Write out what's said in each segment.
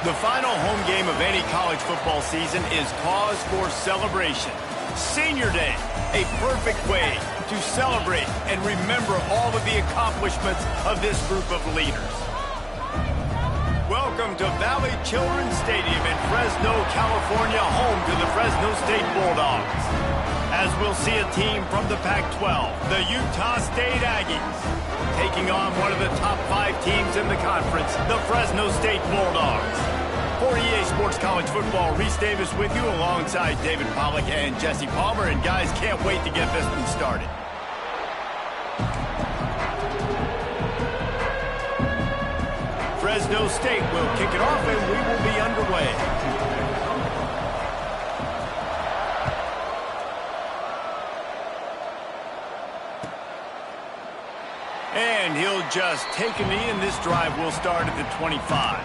The final home game of any college football season is cause for celebration. Senior Day, a perfect way to celebrate and remember all of the accomplishments of this group of leaders. Welcome to Valley Children's Stadium in Fresno, California, home to the Fresno State Bulldogs. As we'll see a team from the Pac-12, the Utah State Aggies, taking on one of the top 5 teams in the conference, the Fresno State Bulldogs. For EA Sports College Football, Reese Davis with you alongside David Pollack and Jesse Palmer. And guys, can't wait to get this one started. Fresno State will kick it off and we will be underway. And he'll just take a knee, and this drive will start at the 25.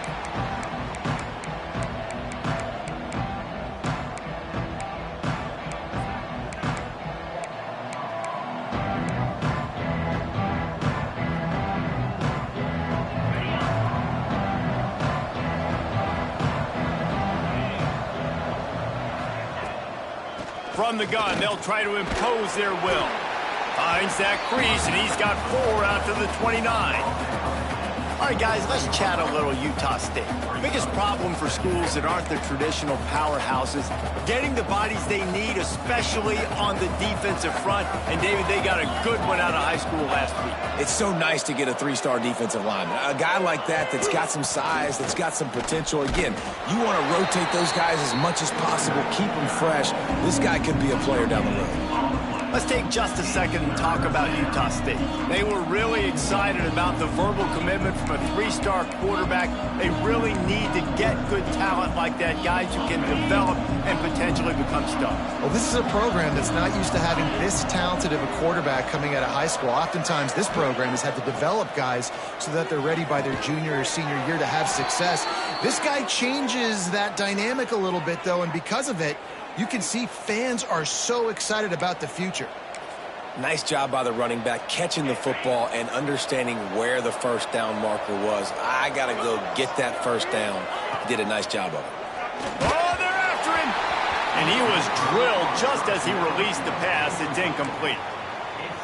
From the gun, they'll try to impose their will. Finds that crease, and he's got 4 out to the 29. All right, guys, let's chat a little Utah State. Biggest problem for schools that aren't the traditional powerhouses, getting the bodies they need, especially on the defensive front. And, David, they got a good one out of high school last week. It's so nice to get a 3-star defensive lineman. A guy like that's got some size, that's got some potential. Again, you want to rotate those guys as much as possible, keep them fresh. This guy could be a player down the road. Let's take just a second and talk about Utah State. They were really excited about the verbal commitment from a 3-star quarterback. They really need to get good talent like that, guys who can develop and potentially become stars. Well, this is a program that's not used to having this talented of a quarterback coming out of high school. Oftentimes, this program has had to develop guys so that they're ready by their junior or senior year to have success. This guy changes that dynamic a little bit, though, and because of it, you can see fans are so excited about the future. Nice job by the running back, catching the football and understanding where the first down marker was. I got to go get that first down. He did a nice job of it. Oh, they're after him! And he was drilled just as he released the pass. It's incomplete.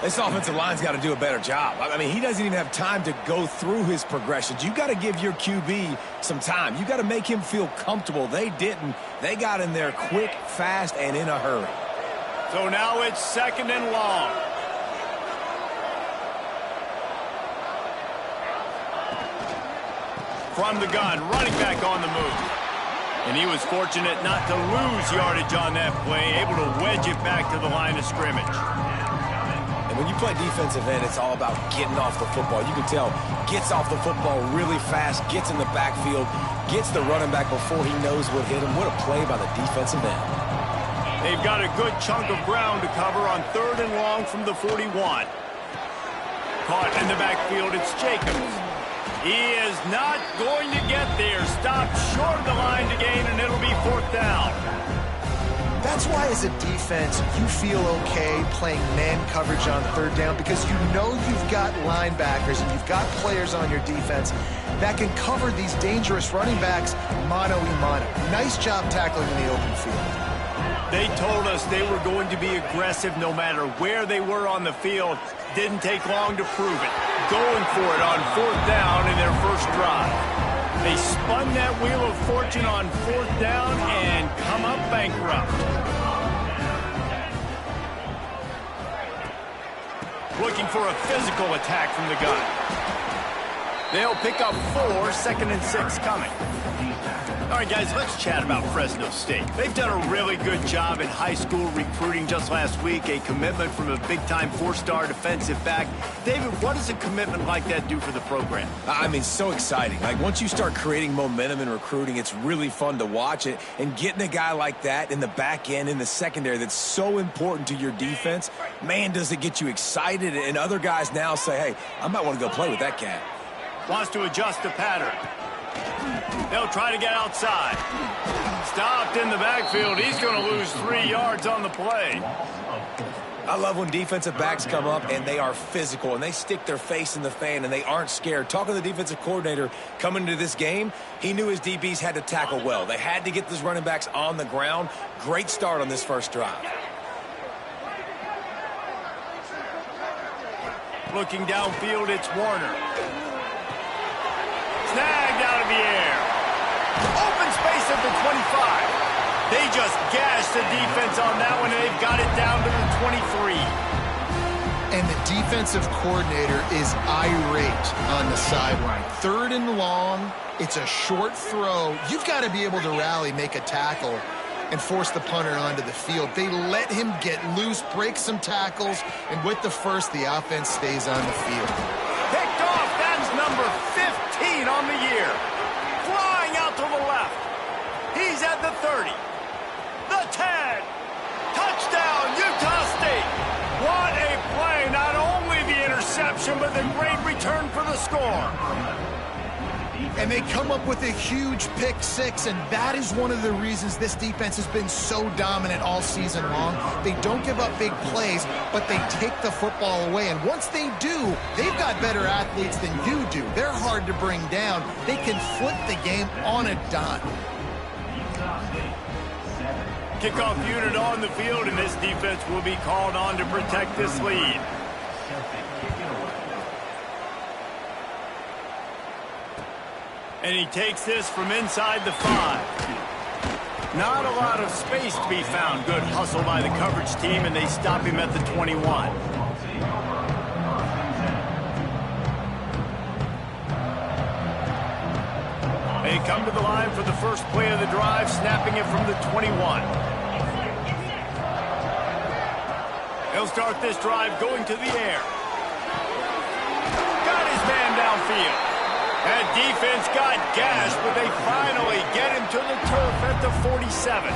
This offensive line's got to do a better job. I mean, he doesn't even have time to go through his progressions. You got to give your QB some time. You got to make him feel comfortable. They didn't. They got in there quick, fast, and in a hurry. So now it's 2nd and long. From the gun, running back on the move. And he was fortunate not to lose yardage on that play, able to wedge it back to the line of scrimmage. When you play defensive end, it's all about getting off the football. You can tell, gets off the football really fast, gets in the backfield, gets the running back before he knows what hit him. What a play by the defensive end. They've got a good chunk of ground to cover on 3rd and long from the 41. Caught in the backfield, it's Jacobs. He is not going to get there. Stopped short of the line to gain, and it'll be 4th down. That's why, as a defense, you feel okay playing man coverage on 3rd down because you know you've got linebackers and you've got players on your defense that can cover these dangerous running backs mano-a-mano. Nice job tackling in the open field. They told us they were going to be aggressive no matter where they were on the field. Didn't take long to prove it. Going for it on 4th down in their first drive. They spun that wheel of fortune on 4th down and come up bankrupt. Looking for a physical attack from the gun. They'll pick up 4, 2nd and 6 coming. All right, guys, let's chat about Fresno State. They've done a really good job in high school recruiting just last week, a commitment from a big-time 4-star defensive back. David, what does a commitment like that do for the program? I mean, so exciting. Like, once you start creating momentum in recruiting, it's really fun to watch it. And getting a guy like that in the back end, in the secondary, that's so important to your defense, man, does it get you excited. And other guys now say, hey, I might want to go play with that cat. Wants to adjust the pattern. They'll try to get outside. Stopped in the backfield. He's going to lose 3 yards on the play. I love when defensive backs come up and they are physical and they stick their face in the fan and they aren't scared. Talking to the defensive coordinator coming into this game, he knew his DBs had to tackle well. They had to get those running backs on the ground. Great start on this first drive. Looking downfield, it's Warner. Snagged out of the air. Open space at the 25. They just gashed the defense on that one, and they've got it down to the 23. And the defensive coordinator is irate on the sideline. 3rd and long, it's a short throw. You've got to be able to rally, make a tackle, and force the punter onto the field. They let him get loose, break some tackles, and with the first, the offense stays on the field. Picked off, that's number 15 on the year. Flying out to the left. He's at the 30. The 10. Touchdown, Utah State. What a play. Not only the interception, but the great return for the score. And they come up with a huge pick 6, and that is one of the reasons this defense has been so dominant all season long. They don't give up big plays, but they take the football away. And once they do, they've got better athletes than you do. They're hard to bring down. They can flip the game on a dime. Kickoff unit on the field, and this defense will be called on to protect this lead. And he takes this from inside the 5. Not a lot of space to be found. Good hustle by the coverage team, and they stop him at the 21. They come to the line for the first play of the drive, snapping it from the 21. He'll start this drive going to the air. Got his man downfield. That defense got gashed, but they finally get him to the turf at the 47.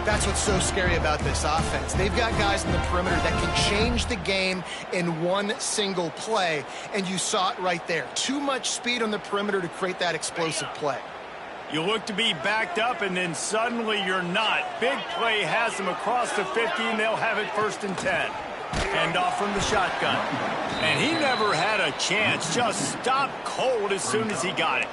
That's what's so scary about this offense. They've got guys in the perimeter that can change the game in one single play, and you saw it right there. Too much speed on the perimeter to create that explosive play. You look to be backed up, and then suddenly you're not. Big play has them across the 50, and they'll have it 1st and 10. Hand off from the shotgun. And he never had a chance. Just stopped cold as soon as he got it.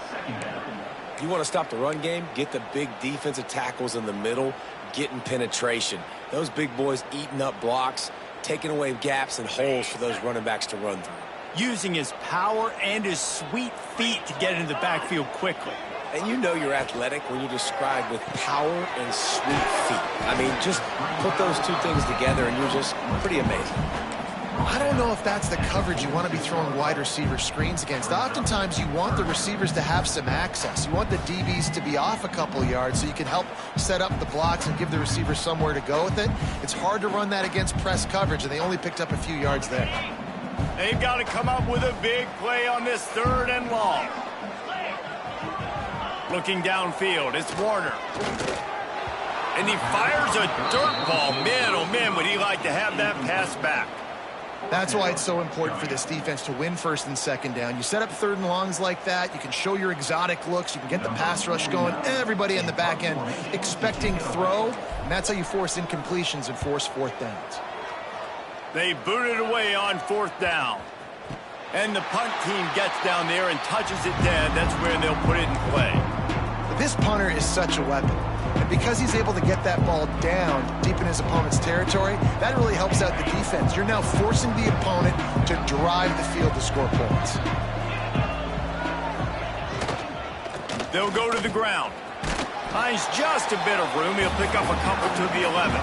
You want to stop the run game? Get the big defensive tackles in the middle, getting penetration. Those big boys eating up blocks, taking away gaps and holes for those running backs to run through. Using his power and his sweet feet to get into the backfield quickly. And you know you're athletic when you're described with power and sweet feet. I mean, just put those two things together and you're just pretty amazing. I don't know if that's the coverage you want to be throwing wide receiver screens against. Oftentimes you want the receivers to have some access. You want the DBs to be off a couple yards so you can help set up the blocks and give the receiver somewhere to go with it. It's hard to run that against press coverage, and they only picked up a few yards there. They've got to come up with a big play on this 3rd and long. Looking downfield, it's Warner. And he fires a dirt ball. Man, oh man, would he like to have that pass back. That's why it's so important for this defense to win 1st and 2nd down. You set up 3rd and longs like that, you can show your exotic looks, you can get the pass rush going, everybody in the back end expecting throw, and that's how you force incompletions and force 4th downs. They boot it away on 4th down. And the punt team gets down there and touches it dead. That's where they'll put it in play. But this punter is such a weapon. And because he's able to get that ball down deep in his opponent's territory, that really helps out the defense. You're now forcing the opponent to drive the field to score points. They'll go to the ground. Finds just a bit of room. He'll pick up a couple to the 11.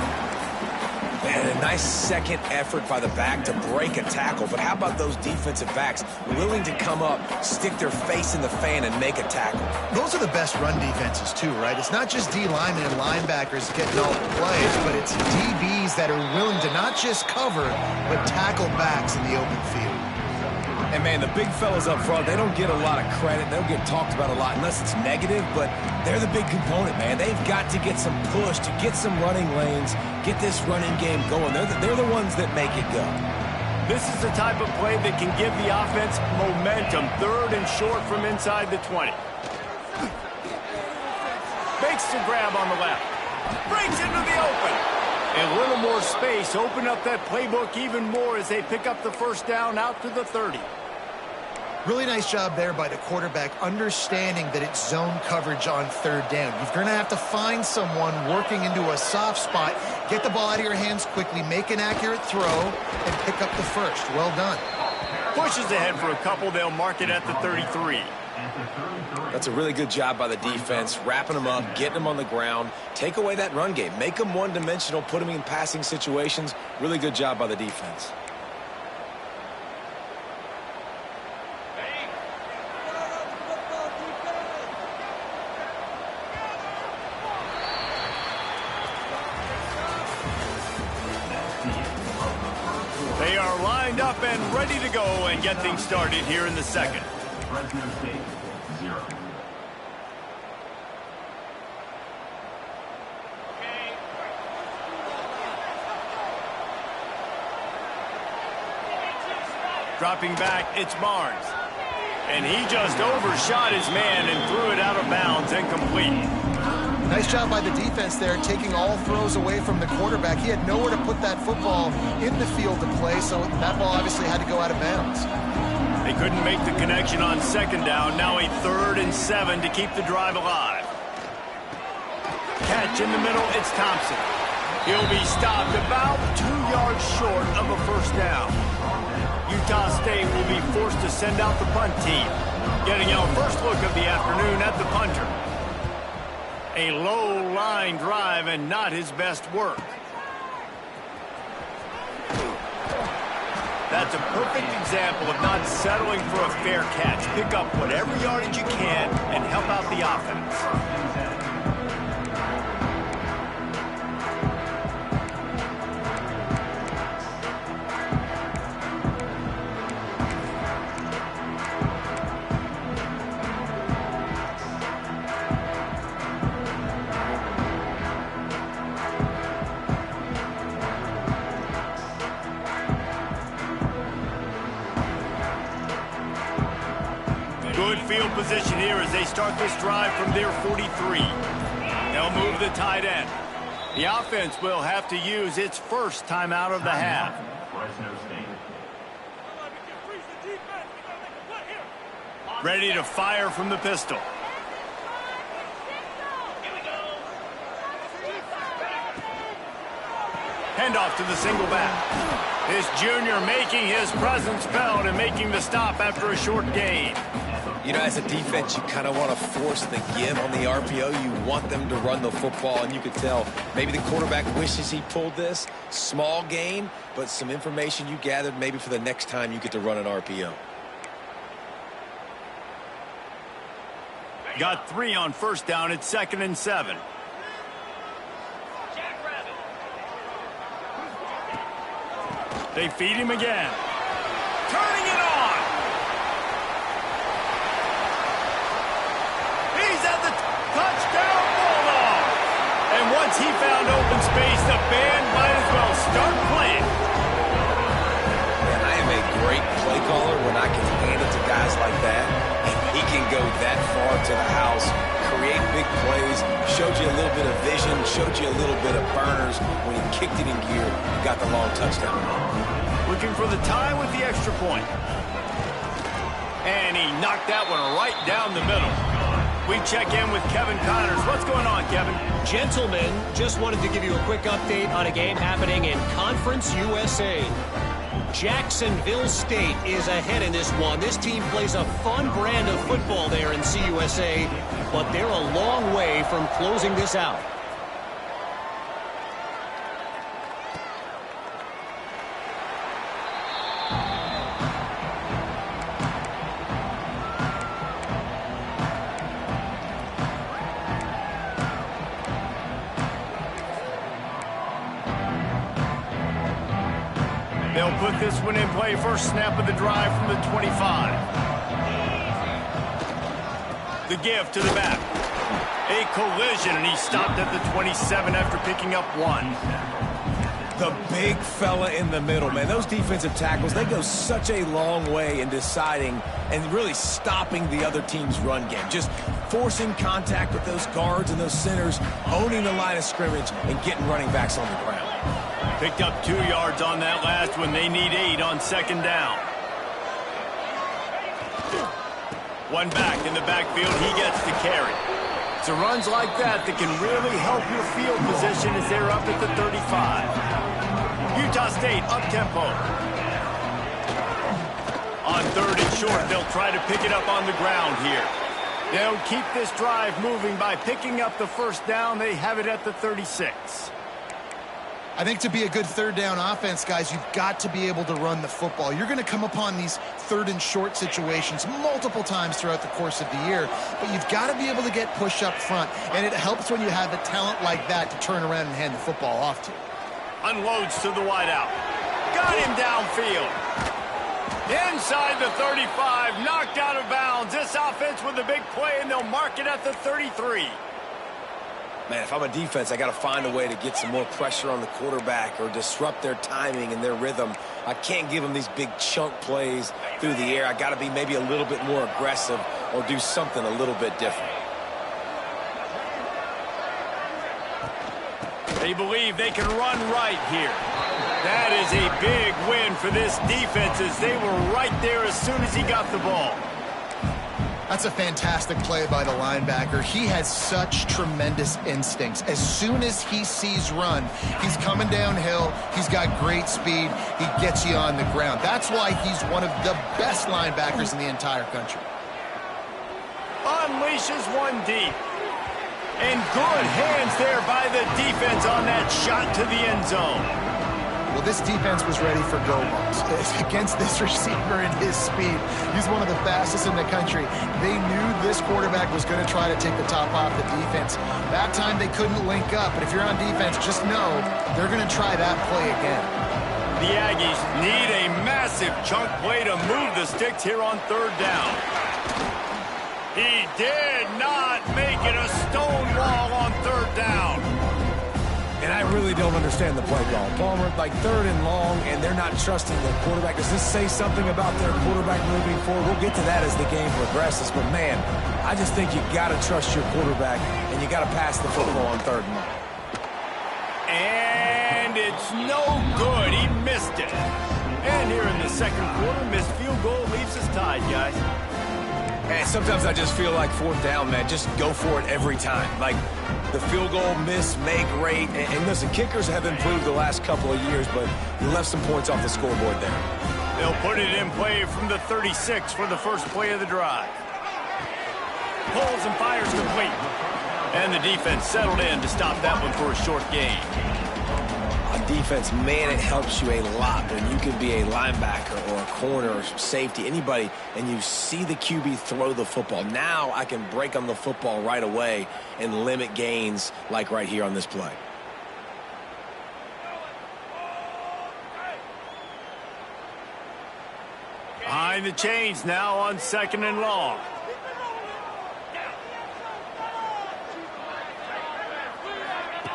And a nice second effort by the back to break a tackle. But how about those defensive backs willing to come up, stick their face in the fan, and make a tackle? Those are the best run defenses, too, right? It's not just D linemen and linebackers getting all the plays, but it's DBs that are willing to not just cover, but tackle backs in the open field. And, man, the big fellas up front, they don't get a lot of credit. They don't get talked about a lot unless it's negative, but they're the big component, man. They've got to get some push to get some running lanes, get this running game going. They're the ones that make it go. This is the type of play that can give the offense momentum. 3rd and short from inside the 20. Makes the grab on the left. Breaks into the open. A little more space, open up that playbook even more as they pick up the first down out to the 30. Really nice job there by the quarterback, understanding that it's zone coverage on third down. You're going to have to find someone working into a soft spot, get the ball out of your hands quickly, make an accurate throw, and pick up the first. Well done. Pushes ahead for a couple. They'll mark it at the 33. That's a really good job by the defense, wrapping them up, getting them on the ground. Take away that run game. Make them one-dimensional, put them in passing situations. Really good job by the defense. They are lined up and ready to go and get things started here in the second. Fresno State, 0. Dropping back, it's Barnes. And he just overshot his man and threw it out of bounds and complete. Nice job by the defense there, taking all throws away from the quarterback. He had nowhere to put that football in the field to play, so that ball obviously had to go out of bounds. They couldn't make the connection on second down. Now a 3rd and 7 to keep the drive alive. Catch in the middle, it's Thompson. He'll be stopped about 2 yards short of a first down. Utah State will be forced to send out the punt team. Getting our first look of the afternoon at the punter. A low line drive and not his best work. That's a perfect example of not settling for a fair catch. Pick up whatever yardage you can and help out the offense. Good field position here as they start this drive from their 43. They'll move the tight end. The offense will have to use its first timeout of the half. Ready to fire from the pistol. Handoff to the single back. This junior making his presence felt and making the stop after a short gain. You know, as a defense, you kind of want to force the give on the RPO. You want them to run the football, and you could tell maybe the quarterback wishes he pulled this. Small gain, but some information you gathered maybe for the next time you get to run an RPO. Got 3 on first down. It's 2nd and 7. They feed him again. Turning it on. He's at the touchdown Bulldog. And once he found open space, the band might as well start playing. And I am a great play caller when I can hand it to guys like that. And he can go that far to the house, create big plays, showed you a little bit of vision, showed you a little bit of burners. When he kicked it in gear, he got the long touchdown. Looking for the tie with the extra point. And he knocked that one right down the middle. We check in with Kevin Connors. What's going on, Kevin? Gentlemen, just wanted to give you a quick update on a game happening in Conference USA. Jacksonville State is ahead in this one. This team plays a fun brand of football there in CUSA, but they're a long way from closing this out. They'll put this one in play. First snap of the drive from the 25. The give to the back. A collision, and he stopped at the 27 after picking up 1. The big fella in the middle, man. Those defensive tackles, they go such a long way in deciding and really stopping the other team's run game. Just forcing contact with those guards and those centers, owning the line of scrimmage, and getting running backs on the ground. Picked up 2 yards on that last one. They need 8 on second down. One back in the backfield. He gets the carry. So runs like that can really help your field position as they're up at the 35. Utah State up-tempo. On third and short, they'll try to pick it up on the ground here. They'll keep this drive moving by picking up the first down. They have it at the 36. I think to be a good third down offense, guys, you've got to be able to run the football. You're going to come upon these third and short situations multiple times throughout the course of the year, but you've got to be able to get push up front, and it helps when you have a talent like that to turn around and hand the football off to. Unloads to the wideout. Got him downfield. Inside the 35, knocked out of bounds. This offense with a big play, and they'll mark it at the 33. Man, if I'm a defense, I got to find a way to get some more pressure on the quarterback or disrupt their timing and their rhythm. I can't give them these big chunk plays through the air. I got to be maybe a little bit more aggressive or do something a little bit different. They believe they can run right here. That is a big win for this defense as they were right there as soon as he got the ball. That's a fantastic play by the linebacker. He has such tremendous instincts. As soon as he sees run, he's coming downhill. He's got great speed. He gets you on the ground. That's why he's one of the best linebackers in the entire country. Unleashes one deep. And good hands there by the defense on that shot to the end zone. Well, this defense was ready for go balls. Against this receiver and his speed, he's one of the fastest in the country. They knew this quarterback was going to try to take the top off the defense. That time they couldn't link up, but if you're on defense, just know they're going to try that play again. The Aggies need a massive chunk play to move the sticks here on third down. He did not make it a stone wall on third down. And I really don't understand the play call. Palmer, like third and long, and they're not trusting the quarterback. Does this say something about their quarterback moving forward? We'll get to that as the game progresses. But, man, I just think you got to trust your quarterback, and you got to pass the football on third and long. And it's no good. He missed it. And here in the second quarter, missed field goal leaves us tied, guys. Man, sometimes I just feel like fourth down, man. Just go for it every time. Like, the field goal miss, make rate. And listen, kickers have improved the last couple of years, but you left some points off the scoreboard there. They'll put it in play from the 36 for the first play of the drive. Pulls and fires complete. And the defense settled in to stop that one for a short gain. On defense, man, it helps you a lot when you can be a linebacker or a corner or safety, anybody, and you see the QB throw the football. Now I can break on the football right away and limit gains like right here on this play. Behind the chains now on second and long.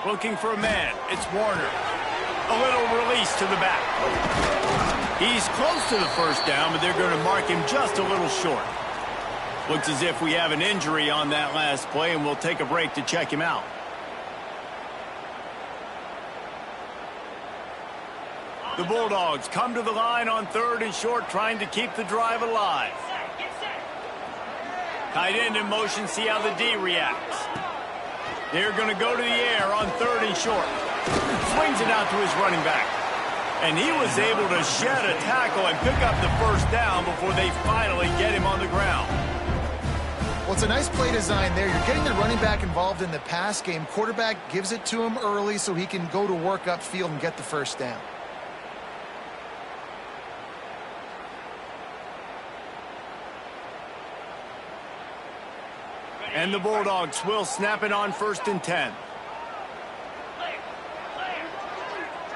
Looking for a man. It's Warner. A little release to the back. He's close to the first down, but they're going to mark him just a little short. Looks as if we have an injury on that last play, and we'll take a break to check him out. The Bulldogs come to the line on third and short, trying to keep the drive alive. Tight end in motion, see how the D reacts. They're going to go to the air on third and short. Swings it out to his running back. And he was able to shed a tackle and pick up the first down before they finally get him on the ground. Well, it's a nice play design there. You're getting the running back involved in the pass game. Quarterback gives it to him early so he can go to work upfield and get the first down. And the Bulldogs will snap it on first and 10.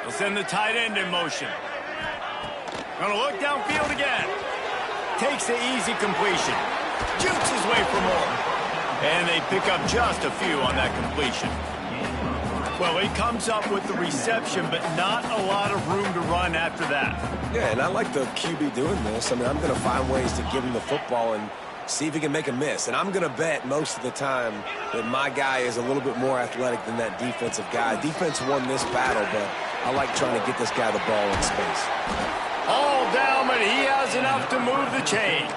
They'll send the tight end in motion. Gonna look downfield again. Takes the easy completion. Jukes his way for more. And they pick up just a few on that completion. Well, he comes up with the reception, but not a lot of room to run after that. Yeah, and I like the QB doing this. I mean, I'm going to find ways to give him the football and see if he can make a miss. And I'm going to bet most of the time that my guy is a little bit more athletic than that defensive guy. Defense won this battle, but I like trying to get this guy the ball in space. All down, but he has enough to move the chains.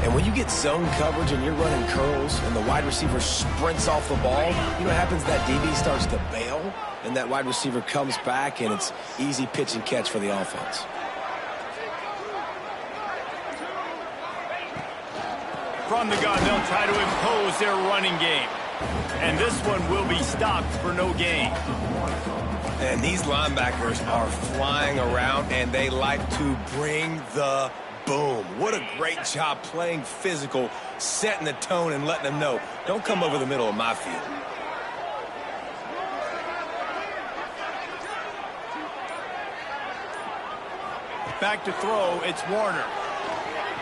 And when you get zone coverage and you're running curls and the wide receiver sprints off the ball, you know what happens? That DB starts to bail, and that wide receiver comes back, and it's easy pitch and catch for the offense. From the gun, they'll try to impose their running game. And this one will be stopped for no gain. And these linebackers are flying around, and they like to bring the boom. What a great job playing physical, setting the tone, and letting them know, don't come over the middle of my field. Back to throw, it's Warner.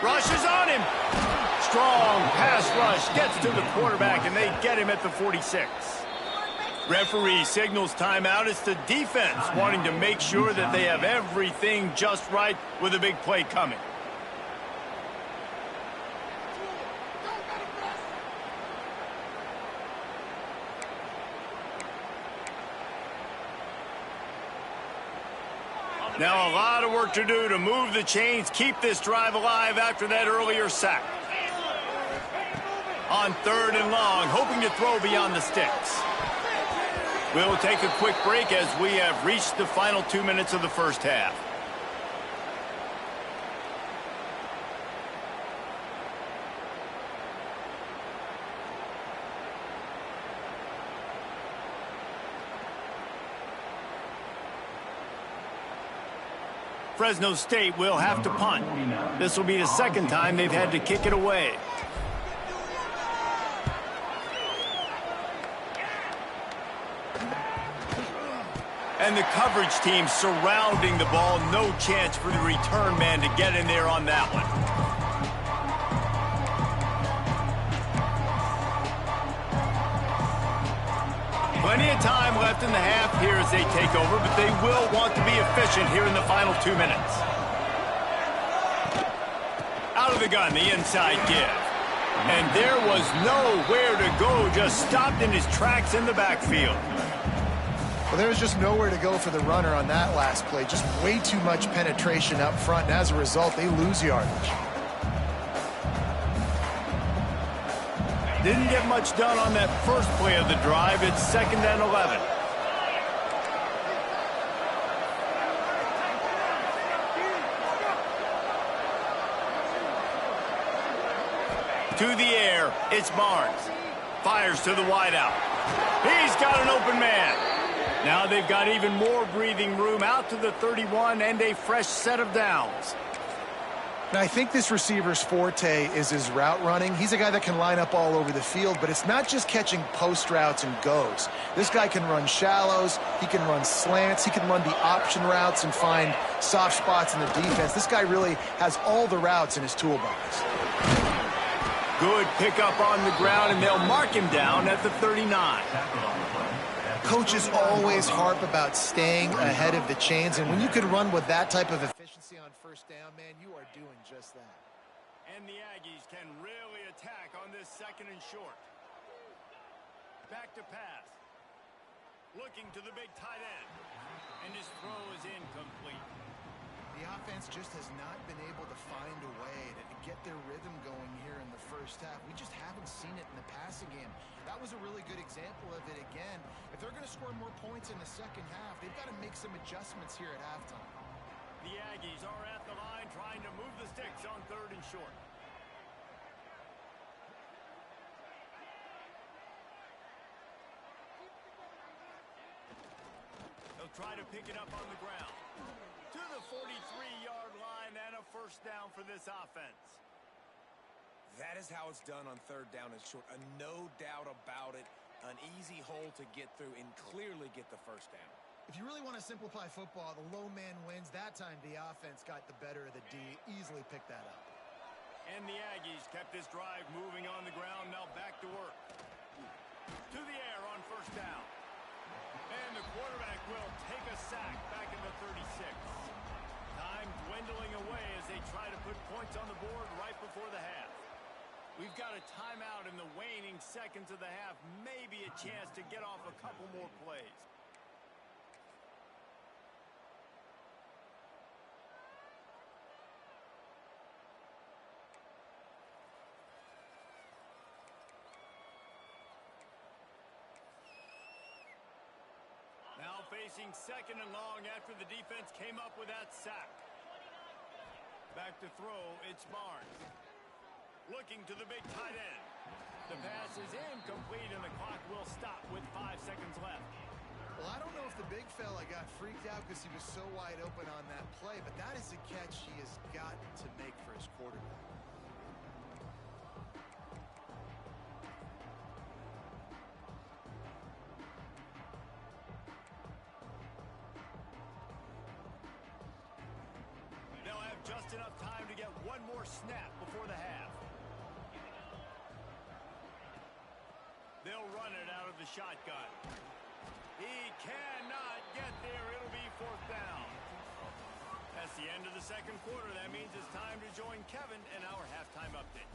Rushes on him. Strong pass rush gets to the quarterback, and they get him at the 46. Referee signals timeout. It's the defense wanting to make sure that they have everything just right with a big play coming. Now a lot of work to do to move the chains, keep this drive alive after that earlier sack. On 3rd and long, hoping to throw beyond the sticks. We'll take a quick break as we have reached the final 2 minutes of the first half. Fresno State will have to punt. This will be the second time they've had to kick it away. And the coverage team surrounding the ball. No chance for the return man to get in there on that one. Plenty of time left in the half here as they take over, but they will want to be efficient here in the final 2 minutes. Out of the gun, the inside give. And there was nowhere to go, just stopped in his tracks in the backfield. Well, there was just nowhere to go for the runner on that last play. Just way too much penetration up front, and as a result, they lose yardage. Didn't get much done on that first play of the drive. It's 2nd and 11. To the air, it's Barnes. Fires to the wideout. He's got an open man. Now they've got even more breathing room out to the 31 and a fresh set of downs. Now, I think this receiver's forte is his route running. He's a guy that can line up all over the field, but it's not just catching post routes and goes. This guy can run shallows, he can run slants, he can run the option routes and find soft spots in the defense. This guy really has all the routes in his toolbox. Good pickup on the ground, and they'll mark him down at the 39. Coaches always harp about staying ahead of the chains, and when you can run with that type of efficiency on first down, man, you are doing just that. And the Aggies can really attack on this 2nd and short. Back to pass. Looking to the big tight end. And his throw is incomplete. The offense just has not been able to find a way to get their rhythm going here in the first half. We just haven't seen it in the passing game. That was a really good example of it again. If they're going to score more points in the second half, they've got to make some adjustments here at halftime. The Aggies are at the line trying to move the sticks on 3rd and short. They'll try to pick it up on the ground. To the 43-yard line and a first down for this offense. That is how it's done on 3rd down and short. No doubt about it. An easy hole to get through and clearly get the first down. If you really want to simplify football, the low man wins. That time the offense got the better of the D. Easily picked that up. And the Aggies kept this drive moving on the ground. Now back to work. To the air on first down. And the quarterback will take a sack back in the 36. Time dwindling away as they try to put points on the board right before the half. We've got a timeout in the waning seconds of the half. Maybe a chance to get off a couple more plays. Now facing second and long after the defense came up with that sack. Back to throw, it's Barnes. Looking to the big tight end. The pass is incomplete and the clock will stop with 5 seconds left. Well, I don't know if the big fella got freaked out because he was so wide open on that play, but that is a catch he has got to make for his quarterback. Just enough time to get one more snap before the half. They'll run it out of the shotgun. He cannot get there. It'll be 4th down. That's the end of the second quarter. That means it's time to join Kevin in our halftime update.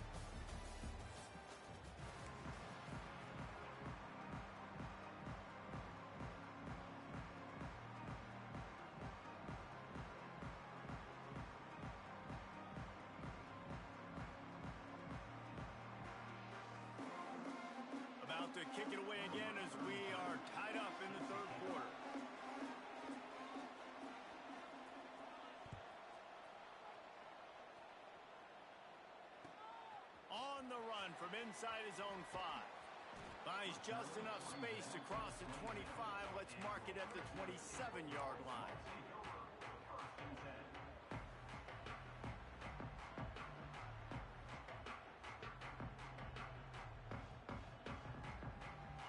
About to kick it away again as we are tied up in the third quarter. On the run from inside his own 5. Finds just enough space to cross the 25. Let's mark it at the 27-yard line.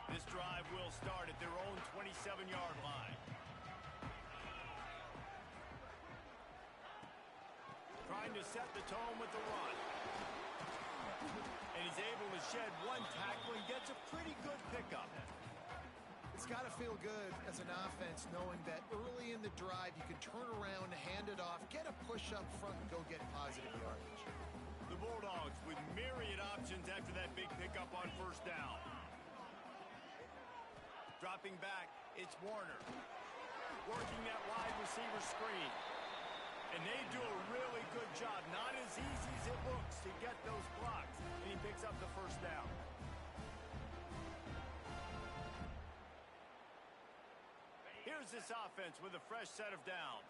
This drive will start at their own 27-yard line. Trying to set the tone with the run. And he's able to shed one tackle and gets a pretty good pickup. It's got to feel good as an offense knowing that early in the drive you can turn around, hand it off, get a push up front, and go get positive yardage. The Bulldogs with myriad options after that big pickup on 1st down. Dropping back, it's Warner. Working that wide receiver screen. And they do a really good job. Not as easy as it looks to get those blocks. And he picks up the 1st down. Here's this offense with a fresh set of downs.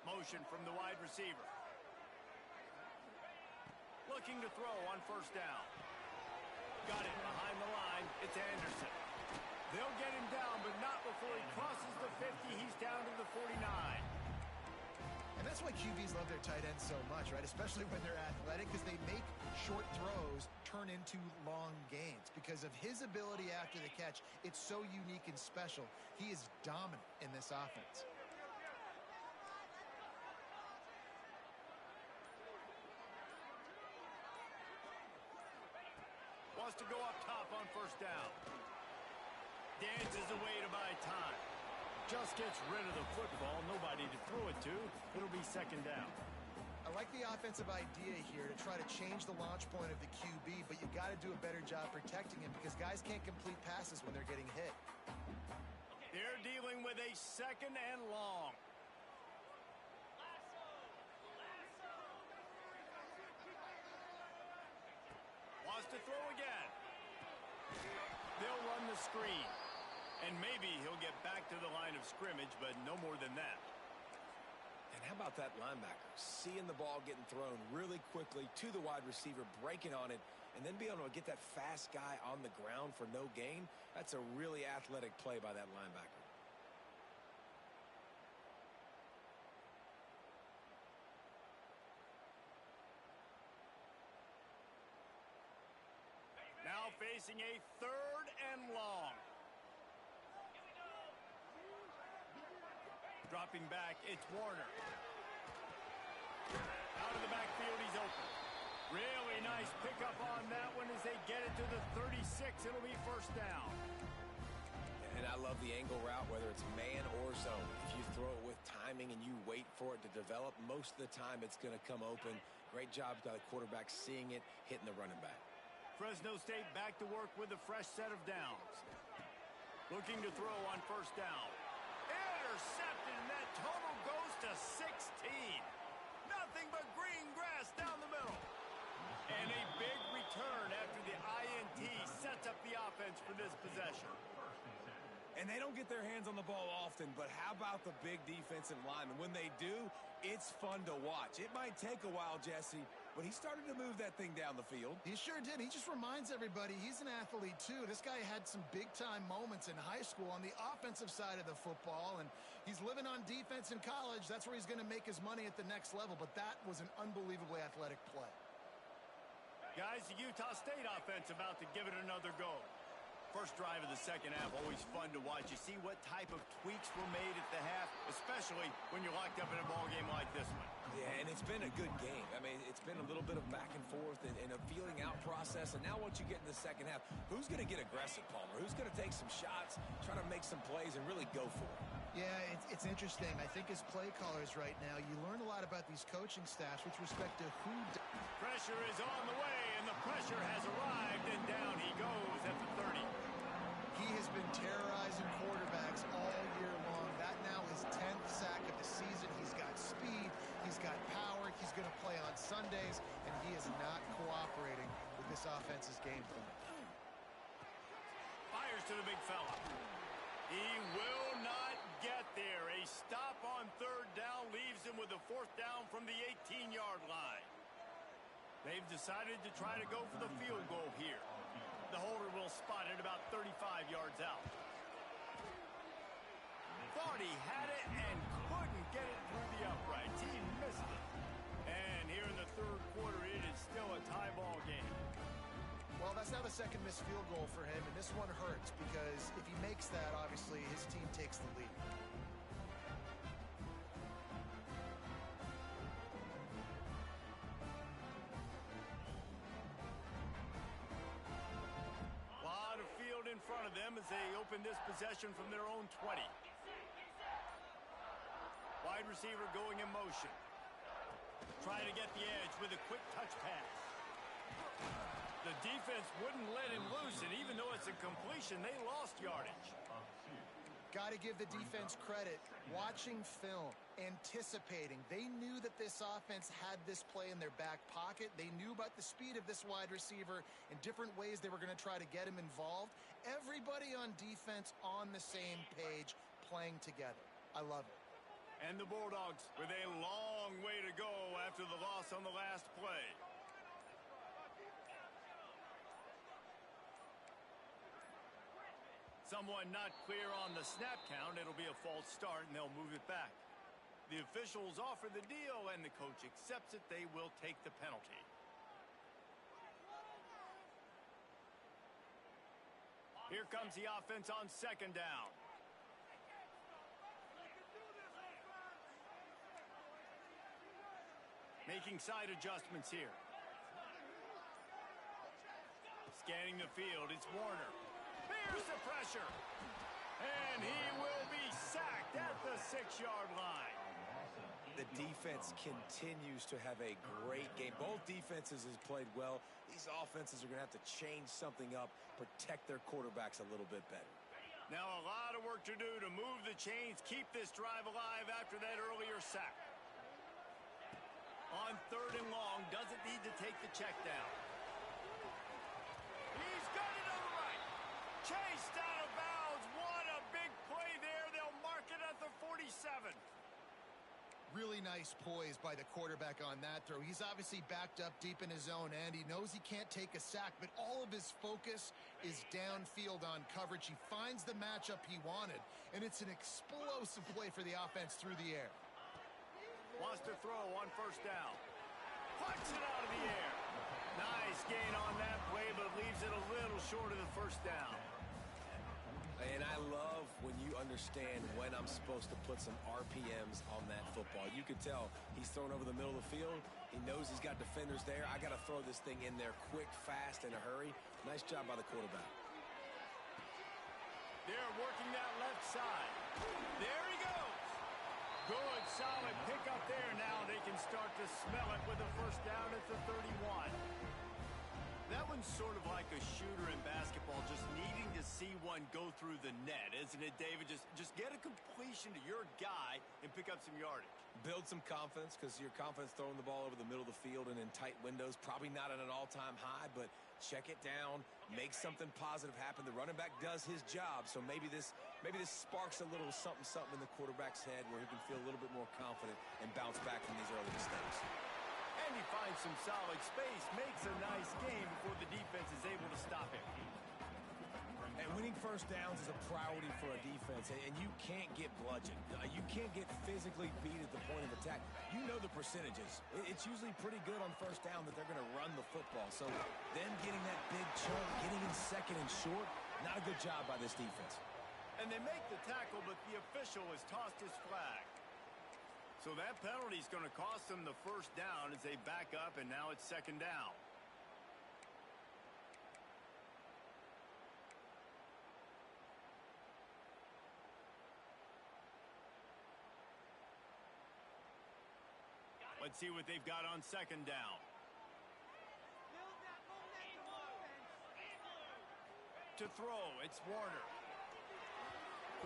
Motion from the wide receiver. Looking to throw on 1st down. Got it behind the line. It's Anderson. They'll get him down, but not before he crosses the 50. He's down to the 49. And that's why QBs love their tight ends so much, right? Especially when they're athletic, because they make short throws turn into long gains. Because of his ability after the catch, it's so unique and special. He is dominant in this offense. Wants to go up top on 1st down. Dances away to buy time. Just gets rid of the football. Nobody to throw it to. It'll be 2nd down. I like the offensive idea here to try to change the launch point of the QB, but you got to do a better job protecting him because guys can't complete passes when they're getting hit. They're dealing with a 2nd and long. Wants to throw again. They'll run the screen. And maybe he'll get back to the line of scrimmage, but no more than that. And how about that linebacker? Seeing the ball getting thrown really quickly to the wide receiver, breaking on it, and then being able to get that fast guy on the ground for no gain. That's a really athletic play by that linebacker. Now facing a 3rd and long. Dropping back, it's Warner. Out of the backfield, he's open. Really nice pickup on that one as they get it to the 36. It'll be 1st down. And I love the angle route, whether it's man or zone. If you throw it with timing and you wait for it to develop, most of the time it's going to come open. Great job by the quarterback seeing it, hitting the running back. Fresno State back to work with a fresh set of downs. Looking to throw on first down. Intercepted, and that total goes to 16. Nothing but green grass down the middle. And a big return after the INT sets up the offense for this possession. And they don't get their hands on the ball often, but how about the big defensive linemen? When they do, it's fun to watch. It might take a while, Jesse, but he started to move that thing down the field. He sure did. He just reminds everybody he's an athlete, too. This guy had some big-time moments in high school on the offensive side of the football, and he's living on defense in college. That's where he's going to make his money at the next level, but that was an unbelievably athletic play. Guys, the Utah State offense about to give it another go. First drive of the second half, always fun to watch. You see what type of tweaks were made at the half, especially when you're locked up in a ball game like this one. Yeah, and it's been a good game. I mean, it's been a little bit of back and forth and a feeling out process. And now once you get in the second half, who's going to get aggressive, Palmer? Who's going to take some shots, try to make some plays, and really go for it? Yeah, it's interesting. I think as play callers right now, you learn a lot about these coaching staffs with respect to who... Pressure is on the way, and the pressure has arrived, and down he goes at the 30. He has been terrorizing quarterbacks all year long. That now is 10th sack of the season. He's got speed. He's got power. He's going to play on Sundays, and he is not cooperating with this offense's game plan. Fires to the big fella. He will not get there. A stop on third down leaves him with a fourth down from the 18-yard line. They've decided to try to go for the field goal here. The holder will spot it about 35 yards out. Thought he had it and couldn't get it through the uprights. He missed it. And here in the third quarter, it is still a tie ball game. Well, that's now the second missed field goal for him, and this one hurts because if he makes that, obviously, his team takes the lead. Lot of field in front of them as they open this possession from their own 20. Wide receiver going in motion. Trying to get the edge with a quick touch pass. The defense wouldn't let him loose, and even though it's a completion, they lost yardage. Got to give the defense credit. Watching film, anticipating. They knew that this offense had this play in their back pocket. They knew about the speed of this wide receiver and different ways they were going to try to get him involved. Everybody on defense on the same page, playing together. I love it. And the Bulldogs with a long way to go after the loss on the last play. Someone not clear on the snap count. It'll be a false start, and they'll move it back. The officials offer the deal, and the coach accepts it. They will take the penalty. Here comes the offense on second down. Making side adjustments here. Scanning the field, it's Warner. Here's the pressure. And he will be sacked at the 6-yard line. The defense continues to have a great game. Both defenses have played well. These offenses are going to have to change something up, protect their quarterbacks a little bit better. Now a lot of work to do to move the chains, keep this drive alive after that earlier sack. On third and long, doesn't need to take the check down. He's got it on the right. Chased out of bounds. What a big play there. They'll mark it at the 47. Really nice poise by the quarterback on that throw. He's obviously backed up deep in his own end. He knows he can't take a sack, but all of his focus is downfield on coverage. He finds the matchup he wanted, and it's an explosive play for the offense through the air. Wants to throw on first down. Puts it out of the air. Nice gain on that play, but leaves it a little short of the first down. And I love when you understand when I'm supposed to put some RPMs on that football. You can tell he's thrown over the middle of the field. He knows he's got defenders there. I got to throw this thing in there quick, fast, in a hurry. Nice job by the quarterback. They're working that left side. There he goes. Good, solid pickup there. Now they can start to smell it with a first down at the 31. That one's sort of like a shooter in basketball, just needing to see one go through the net, isn't it, David? Just get a completion to your guy and pick up some yardage. Build some confidence, because your confidence throwing the ball over the middle of the field and in tight windows, probably not at an all-time high, but check it down, make something positive happen. The running back does his job, so maybe this sparks a little something in the quarterback's head where he can feel a little bit more confident and bounce back from these early mistakes. And he finds some solid space, makes a nice game before the defense is able to stop him. And winning first downs is a priority for a defense, and you can't get bludgeoned. You can't get physically beat at the point of attack. You know the percentages. It's usually pretty good on first down that they're going to run the football. So them getting that big chunk, getting in second and short, not a good job by this defense. And they make the tackle, but the official has tossed his flag. So that penalty is going to cost them the first down as they back up, and now it's second down. Let's see what they've got on second down. To throw, it's Warner.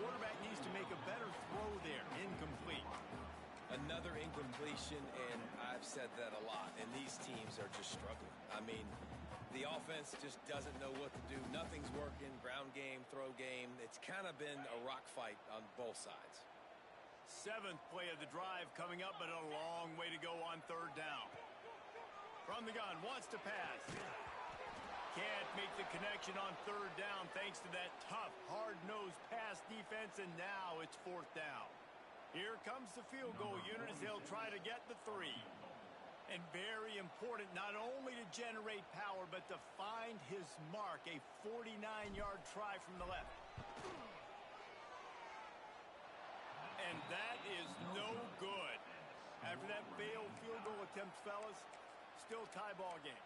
Quarterback needs to make a better throw there. Incomplete. Another incompletion, and I've said that a lot, and these teams are just struggling. I mean, the offense just doesn't know what to do. Nothing's working, ground game, throw game. It's kind of been a rock fight on both sides. Seventh play of the drive coming up, but a long way to go on third down. From the gun, wants to pass. Can't make the connection on third down thanks to that tough, hard-nosed pass defense, and now it's fourth down. Here comes the field goal unit as they'll try to get the 3. And very important not only to generate power, but to find his mark, a 49-yard try from the left. And that is no good. After that failed field goal attempt, fellas, still tie ball game.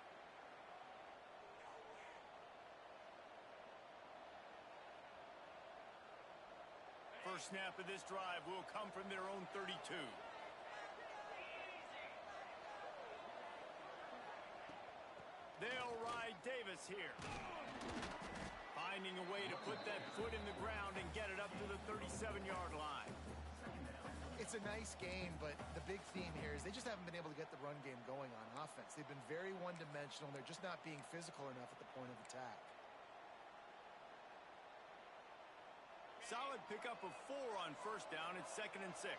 First snap of this drive will come from their own 32. They'll ride Davis here. Finding a way to put that foot in the ground and get it up to the 37-yard line. It's a nice game, but the big theme here is they just haven't been able to get the run game going on offense. They've been very one-dimensional, and they're just not being physical enough at the point of attack. Solid pickup of 4 on first down. It's 2nd and 6.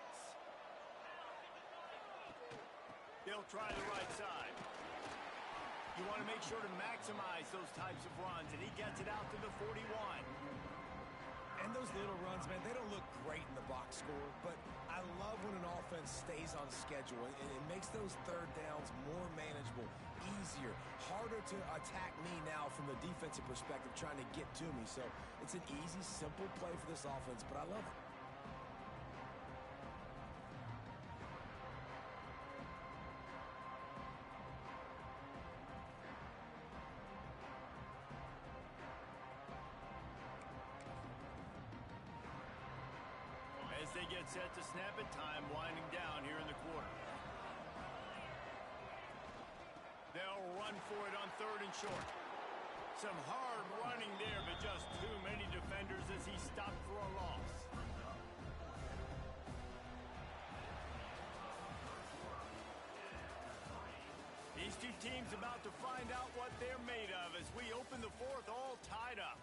They'll try the right side. You want to make sure to maximize those types of runs, and he gets it out to the 41. And those little runs, man, they don't look great in the box score, but I love when an offense stays on schedule, and it makes those third downs more manageable, easier, harder to attack me now from the defensive perspective trying to get to me. So it's an easy, simple play for this offense, but I love it. As they get set to snap it, time winding down here in the quarter. They'll run for it on 3rd and short. Some hard running there, but just too many defenders as he stopped for a loss. These two teams about to find out what they're made of as we open the 4th all tied up.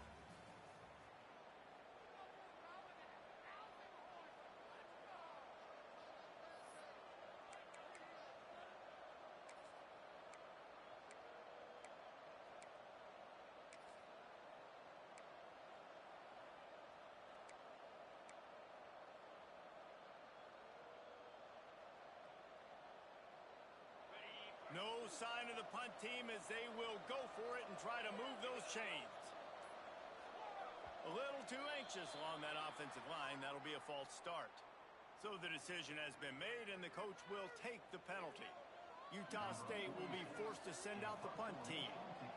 No sign of the punt team as they will go for it and try to move those chains. A little too anxious along that offensive line. That'll be a false start. So the decision has been made, and the coach will take the penalty. Utah State will be forced to send out the punt team.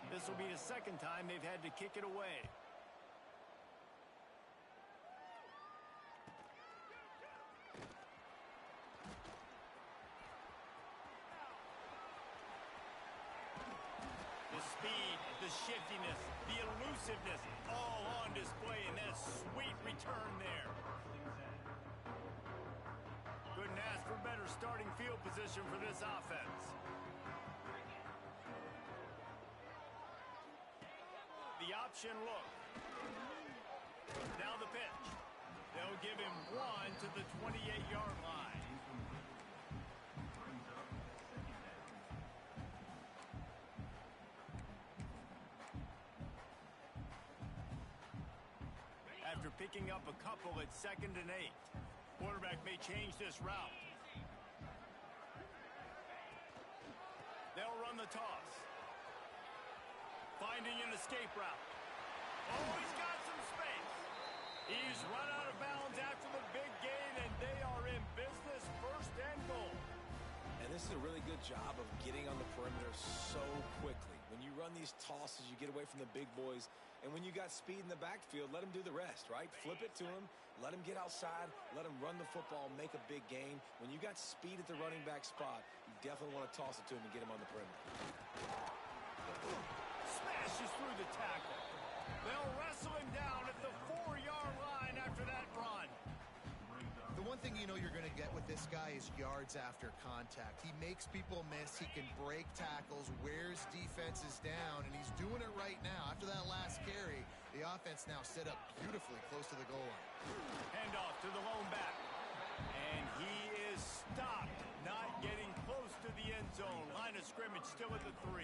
This will be the 2nd time they've had to kick it away. The shiftiness, the elusiveness, all on display in that sweet return there. Couldn't ask for better starting field position for this offense. The option look. Now the pitch. They'll give him one to the 28-yard line. After picking up a couple at 2nd and 8. Quarterback may change this route. They'll run the toss. Finding an escape route. Oh, he's got some space. He's run out of bounds after the big gain, and they are in business, 1st and goal. And this is a really good job of getting on the perimeter so quickly. When you run these tosses, you get away from the big boys. And when you got speed in the backfield, let them do the rest, right? Flip it to him, let him get outside, let him run the football, make a big gain. When you got speed at the running back spot, you definitely want to toss it to him and get him on the perimeter. Smashes through the tackle. They'll wrestle him down at the 4-yard line after that run. The one thing you know you're going to get with this guy is yards after contact. He makes people miss. He can break tackles, wears defenses down, and he's doing it right now. After that last carry, the offense now set up beautifully close to the goal line. Handoff to the lone back. And he is stopped, not getting close to the end zone. Line of scrimmage still at the 3.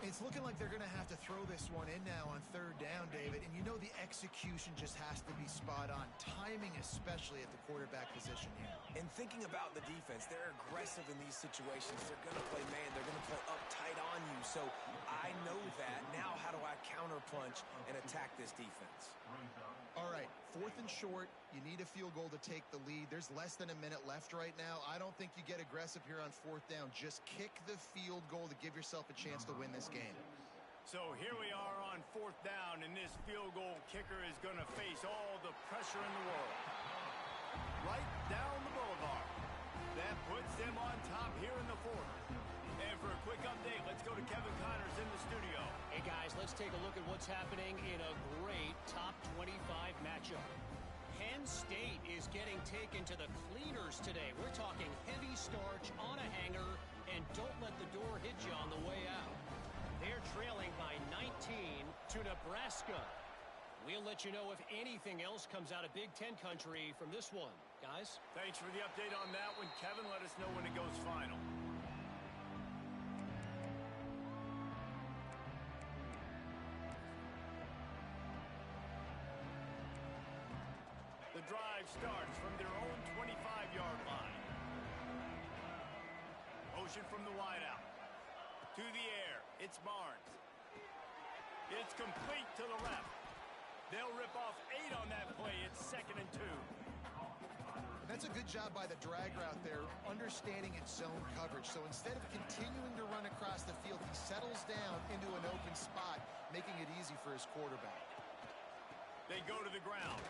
It's looking like they're going to have to throw this one in now on 3rd down, David. And you know the execution just has to be spot on. Timing, especially at the quarterback position here. And thinking about the defense, they're aggressive in these situations. They're going to play man. They're going to play up tight on you. So I know that. Now how do I counterpunch and attack this defense? All right, 4th and short. You need a field goal to take the lead. There's less than a minute left right now. I don't think you get aggressive here on 4th down. Just kick the field goal to give yourself a chance to win this game. So here we are on 4th down, and this field goal kicker is going to face all the pressure in the world. Right down the boulevard. That puts them on top here in the 4th. And for a quick update, let's go to Kevin Connors in the studio. Hey, guys, let's take a look at what's happening in a great top 25 matchup. Penn State is getting taken to the cleaners today. We're talking heavy starch on a hanger, and don't let the door hit you on the way out. They're trailing by 19 to Nebraska. We'll let you know if anything else comes out of Big Ten country from this one. Guys? Thanks for the update on that one, Kevin. Let us know when it goes final. The drive starts from their own 25-yard line. Motion from the wideout. To the air. It's Barnes. It's complete to the left. They'll rip off 8 on that play. It's 2nd and 2. That's a good job by the drag route there, understanding its zone coverage. So instead of continuing to run across the field, he settles down into an open spot, making it easy for his quarterback. They go to the ground.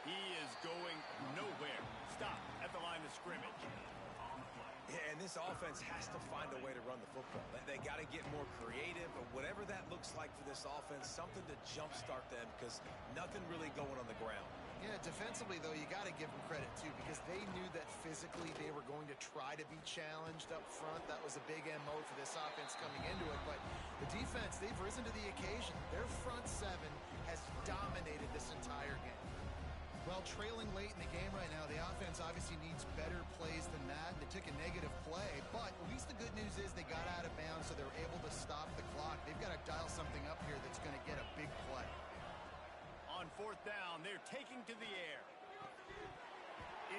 He is going nowhere. Stop at the line of scrimmage. Yeah, and this offense has to find a way to run the football. They got to get more creative, but whatever that looks like for this offense, something to jumpstart them because nothing really going on the ground. Yeah, defensively, though, you got to give them credit, too, because they knew that physically they were going to try to be challenged up front. That was a big MO for this offense coming into it. But the defense, they've risen to the occasion. Their front 7 has dominated this entire game. Well, trailing late in the game right now, the offense obviously needs better plays than that. They took a negative play, but at least the good news is they got out of bounds, so they're able to stop the clock. They've got to dial something up here that's going to get a big play. On 4th down, they're taking to the air.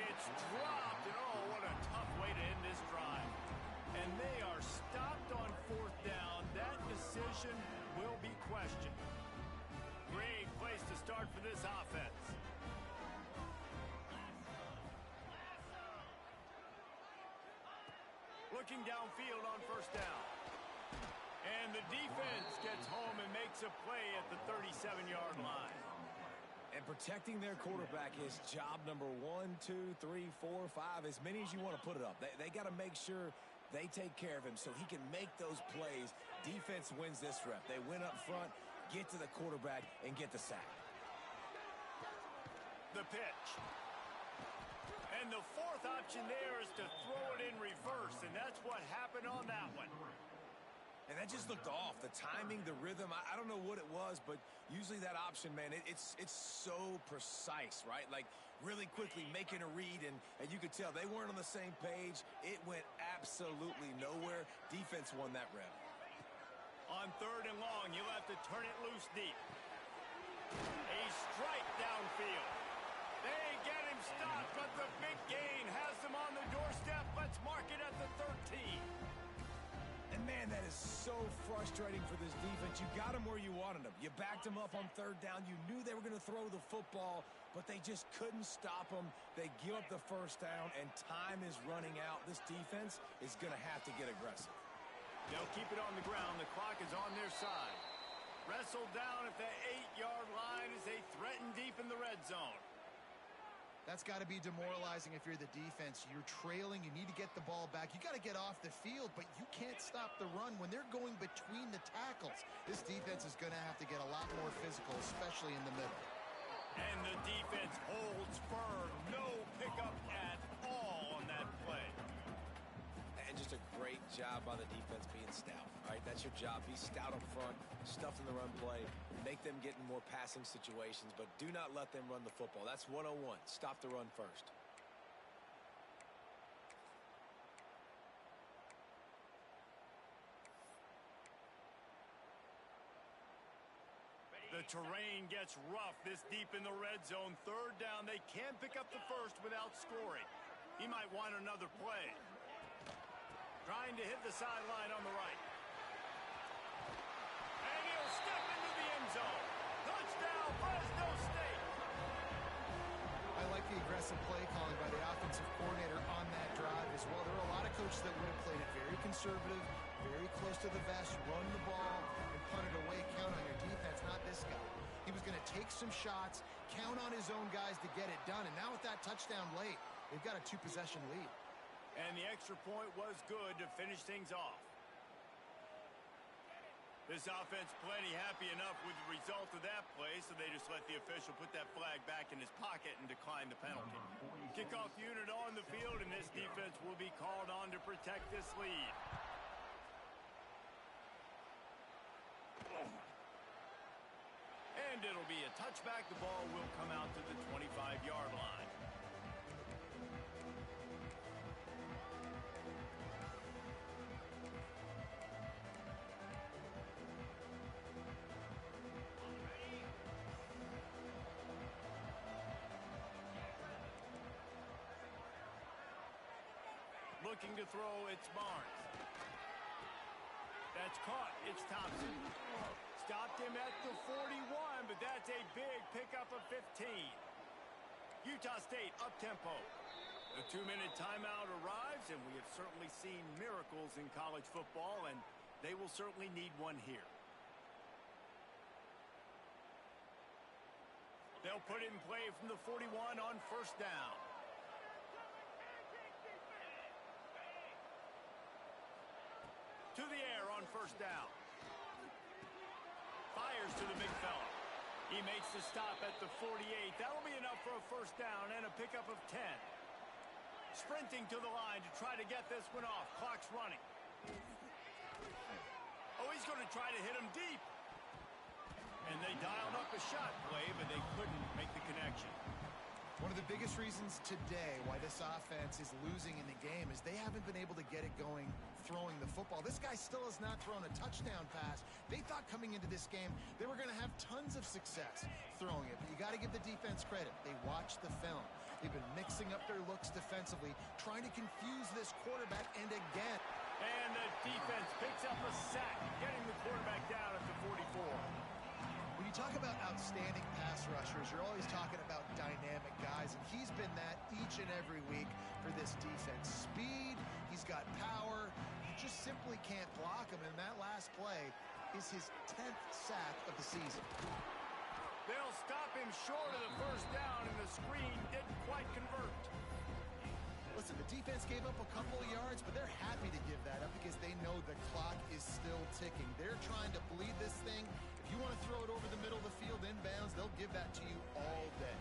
It's dropped, and oh, what a tough way to end this drive. And they are stopped on 4th down. That decision will be questioned. Great place to start for this offense. Looking downfield on 1st down. And the defense gets home and makes a play at the 37-yard line. And protecting their quarterback is job number 1, 2, 3, 4, 5, as many as you want to put it up. They got to make sure They take care of him so he can make those plays. Defense wins this rep. They win up front, get to the quarterback, and get the sack. The pitch. And the fourth option there is to throw it in reverse, and that's what happened on that one. And that just looked off. The timing, the rhythm, I don't know what it was, but usually that option, man, it's so precise, right? Like really quickly making a read, and you could tell they weren't on the same page. It went absolutely nowhere. Defense won that rep. On 3rd and long, you'll have to turn it loose deep. A strike downfield. They get him stopped, but the big gain has them on the doorstep. Let's mark it at the 13. And, man, that is so frustrating for this defense. You got them where you wanted them. You backed them up on 3rd down. You knew they were going to throw the football, but they just couldn't stop them. They give up the 1st down, and time is running out. This defense is going to have to get aggressive. They'll keep it on the ground. The clock is on their side. Wrestled down at the 8-yard line as they threaten deep in the red zone. That's got to be demoralizing if you're the defense. You're trailing. You need to get the ball back. You got to get off the field, but you can't stop the run when they're going between the tackles. This defense is going to have to get a lot more physical, especially in the middle. And the defense holds firm. No pickup at all on that play. And just a great job by the defense being stout. All right, that's your job. Be stout up front, stuff in the run play, make them get in more passing situations, but do not let them run the football. That's 101. Stop the run first. The terrain gets rough this deep in the red zone. 3rd down. They can pick up the first without scoring. He might want another play. Trying to hit the sideline on the right. And he'll step into the end zone. Touchdown, Fresno State. I like the aggressive play calling by the offensive coordinator on that drive as well. There are a lot of coaches that would have played it very conservative, very close to the vest, run the ball, and punt it away, count on your defense. Not this guy. He was going to take some shots, count on his own guys to get it done. And now with that touchdown late, they've got a 2-possession lead. And the extra point was good to finish things off. This offense plenty happy enough with the result of that play, so they just let the official put that flag back in his pocket and decline the penalty. Kickoff unit on the field, and this defense will be called on to protect this lead. And it'll be a touchback. The ball will come out to the 25-yard line. Looking to throw, it's Barnes. That's caught. It's Thompson. Stopped him at the 41, but that's a big pickup of 15. Utah State up-tempo. The 2-minute timeout arrives, and we have certainly seen miracles in college football, and they will certainly need one here. They'll put it in play from the 41 on 1st down. To the air on 1st down. Fires to the big fella. He makes the stop at the 48. That'll be enough for a 1st down and a pickup of 10. Sprinting to the line to try to get this one off. Clock's running. Oh, he's going to try to hit him deep. And they dialed up a shot play, but they couldn't make the connection. One of the biggest reasons today why this offense is losing in the game is they haven't been able to get it going throwing the football. This guy still has not thrown a touchdown pass. They thought coming into this game they were going to have tons of success throwing it, but you got to give the defense credit. They watched the film. They've been mixing up their looks defensively, trying to confuse this quarterback, and again. And the defense picks up a sack, getting the quarterback down at the 44. When you talk about outstanding pass rushers, you're always talking about dynamic guys, and he's been that each and every week for this defense. Speed, he's got power, you just simply can't block him, and that last play is his 10th sack of the season. They'll stop him short of the 1st down, and the screen didn't quite convert. Listen, the defense gave up a couple of yards, but they're happy to give inbounds, they'll give that to you all day.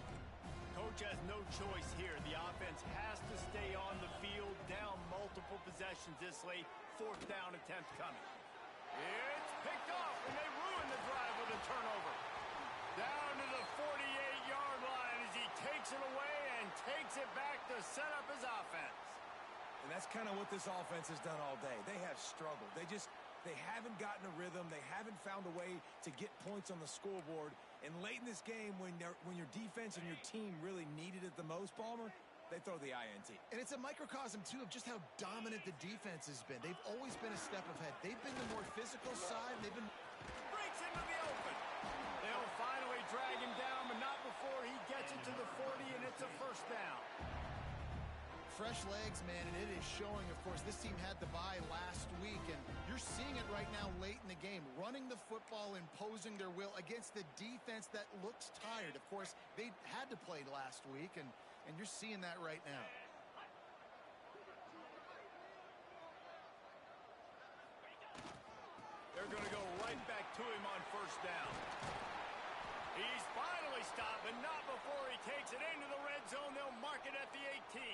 Coach has no choice here. The offense has to stay on the field, down multiple possessions this late. 4th down attempt coming. It's picked off, and they ruin the drive with a turnover. Down to the 48-yard line as he takes it away and takes it back to set up his offense. And that's kind of what this offense has done all day. They have struggled. They haven't gotten a rhythm. They haven't found a way to get points on the scoreboard. And late in this game, when your defense and your team really needed it the most, Palmer, they throw the INT. And it's a microcosm, too, of just how dominant the defense has been. They've always been a step ahead. They've been the more physical side. They've been... Breaks into the open. They'll finally drag him down, but not before he gets it to the 40, and it's a 1st down. Fresh legs, man, and it is showing. Of course, this team had the bye last week, and you're seeing it right now late in the game, running the football, imposing their will against the defense that looks tired. Of course, they had to play last week, and you're seeing that right now. They're going to go right back to him on 1st down. He's finally stopped, but not before he takes it into the red zone. They'll mark it at the 18.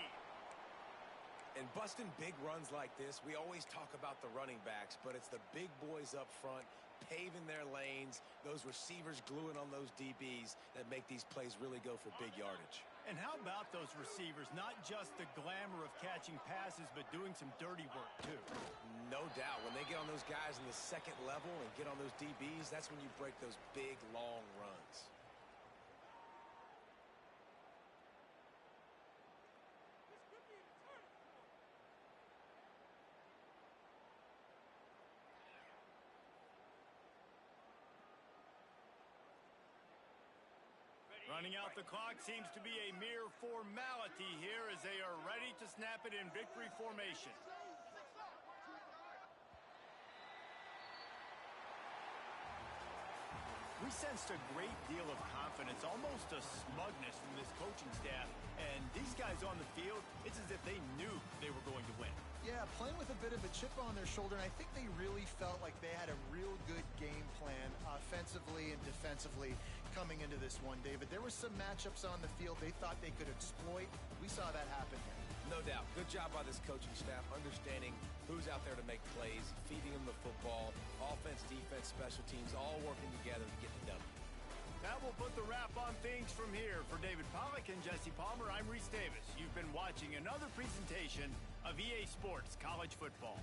And busting big runs like this, we always talk about the running backs, but it's the big boys up front paving their lanes, those receivers gluing on those DBs that make these plays really go for big yardage. And how about those receivers? Not just the glamour of catching passes, but doing some dirty work, too. No doubt. When they get on those guys in the 2nd level and get on those DBs, that's when you break those big, long runs. Running out the clock seems to be a mere formality here as they are ready to snap it in victory formation. We sensed a great deal of confidence, almost a smugness from this coaching staff. And these guys on the field, it's as if they knew they were going to win. Yeah, playing with a bit of a chip on their shoulder, and I think they really felt like they had a real good game plan offensively and defensively coming into this one, David. There were some matchups on the field they thought they could exploit. We saw that happen here. No doubt. Good job by this coaching staff, understanding who's out there to make plays, feeding them the football, offense, defense, special teams, all working together to get the W. That will put the wrap on things from here. For David Pollack and Jesse Palmer, I'm Reese Davis. You've been watching another presentation of EA Sports College Football.